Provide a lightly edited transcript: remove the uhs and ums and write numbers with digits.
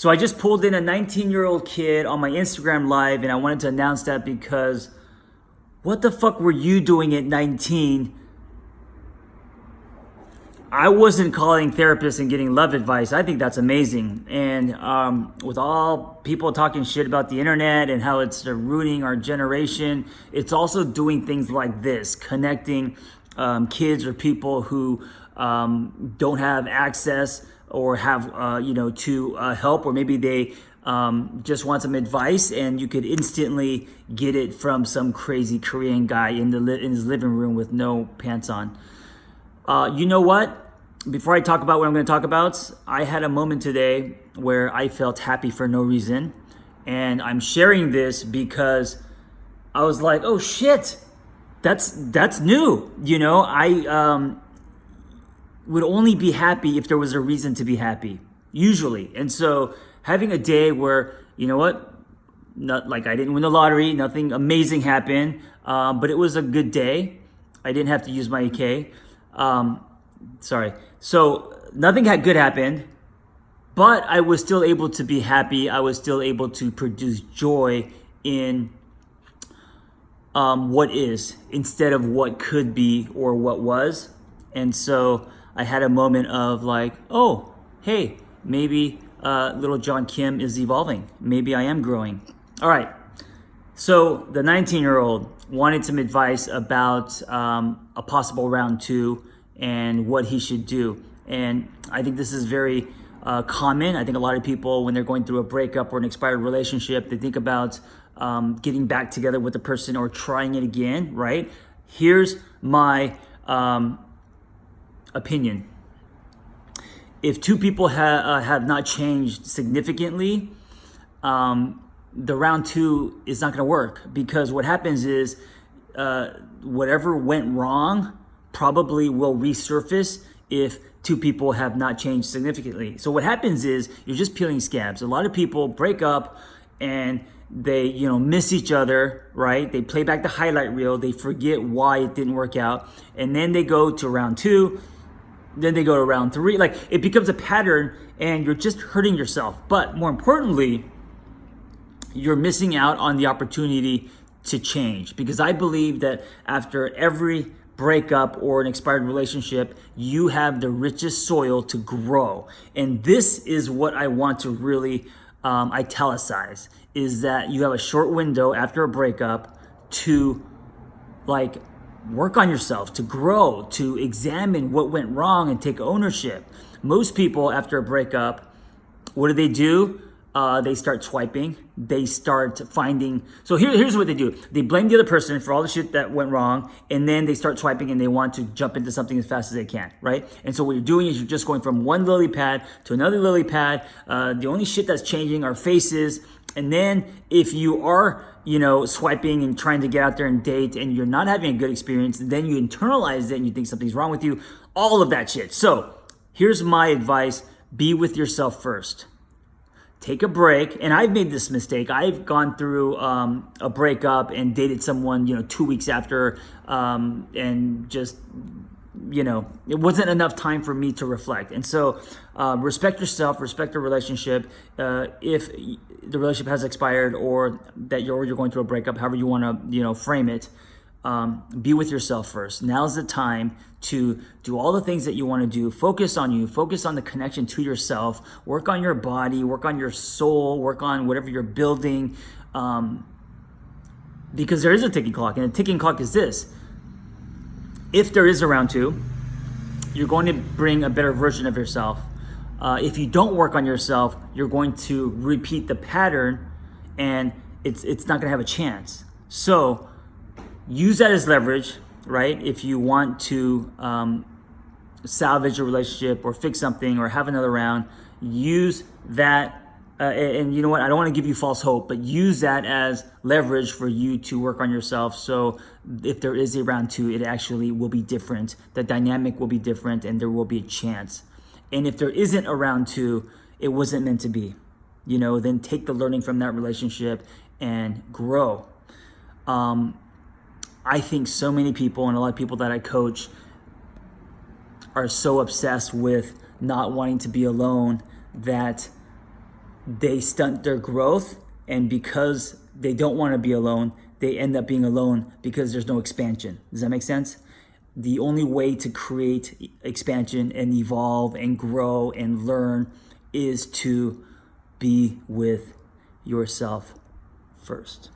So I just pulled in a 19-year-old kid on my Instagram live, and I wanted to announce that because what the fuck were you doing at 19? I wasn't calling therapists and getting love advice. I think that's amazing. And with all people talking shit about the internet and how it's ruining our generation, it's also doing things like this, connecting kids or people who don't have access or have to help, or maybe they just want some advice, and you could instantly get it from some crazy Korean guy in his living room with no pants on. You know what? Before I talk about what I'm going to talk about, I had a moment today where I felt happy for no reason, and I'm sharing this because I was like, "Oh shit, that's new." I would only be happy if there was a reason to be happy, usually. And so having a day where, you know what, not like I didn't win the lottery, nothing amazing happened, but it was a good day. I didn't have to use my AK. So nothing good happened, but I was still able to be happy. I was still able to produce joy in what is instead of what could be or what was. And so I had a moment of like, oh, hey, maybe little John Kim is evolving. Maybe I am growing. All right. So the 19-year-old wanted some advice about a possible round 2 and what he should do. And I think this is very common. I think a lot of people, when they're going through a breakup or an expired relationship, they think about getting back together with the person or trying it again, right? Here's my opinion. If two people have not changed significantly, the round 2 is not going to work, because what happens is whatever went wrong probably will resurface if two people have not changed significantly. So what happens is you're just peeling scabs. A lot of people break up and they miss each other, right? They play back the highlight reel. They forget why it didn't work out. And then they go to round 2. Then they go to round 3. Like, it becomes a pattern and you're just hurting yourself. But more importantly, you're missing out on the opportunity to change. Because I believe that after every breakup or an expired relationship, you have the richest soil to grow. And this is what I want to really italicize, is that you have a short window after a breakup to work on yourself, to grow, to examine what went wrong and take ownership. Most people after a breakup, what do? They start swiping. They start finding. So here's what they do. They blame the other person for all the shit that went wrong, and then they start swiping and they want to jump into something as fast as they can, right? And so what you're doing is you're just going from one lily pad to another lily pad. The only shit that's changing are faces. And then if you are, swiping and trying to get out there and date and you're not having a good experience, then you internalize it and you think something's wrong with you. All of that shit. So here's my advice. Be with yourself first. Take a break. And I've made this mistake. I've gone through a breakup and dated someone, 2 weeks after, and just, it wasn't enough time for me to reflect. And so respect yourself, respect the relationship. If the relationship has expired or that you're going through a breakup, however you want to, frame it, be with yourself first. Now's the time to do all the things that you want to do. Focus on you. Focus on the connection to yourself. Work on your body. Work on your soul. Work on whatever you're building. Because there is a ticking clock. And the ticking clock is this. If there is a round 2, you're going to bring a better version of yourself. If you don't work on yourself, you're going to repeat the pattern, and it's not going to have a chance. So use that as leverage, right? If you want to salvage a relationship or fix something or have another round, use that. And you know what? I don't want to give you false hope, but use that as leverage for you to work on yourself. So if there is a round 2, it actually will be different. The dynamic will be different, and there will be a chance. And if there isn't a round 2, it wasn't meant to be. Then take the learning from that relationship and grow. I think so many people, and a lot of people that I coach, are so obsessed with not wanting to be alone that they stunt their growth, and because they don't want to be alone, they end up being alone because there's no expansion. Does that make sense? The only way to create expansion and evolve and grow and learn is to be with yourself first.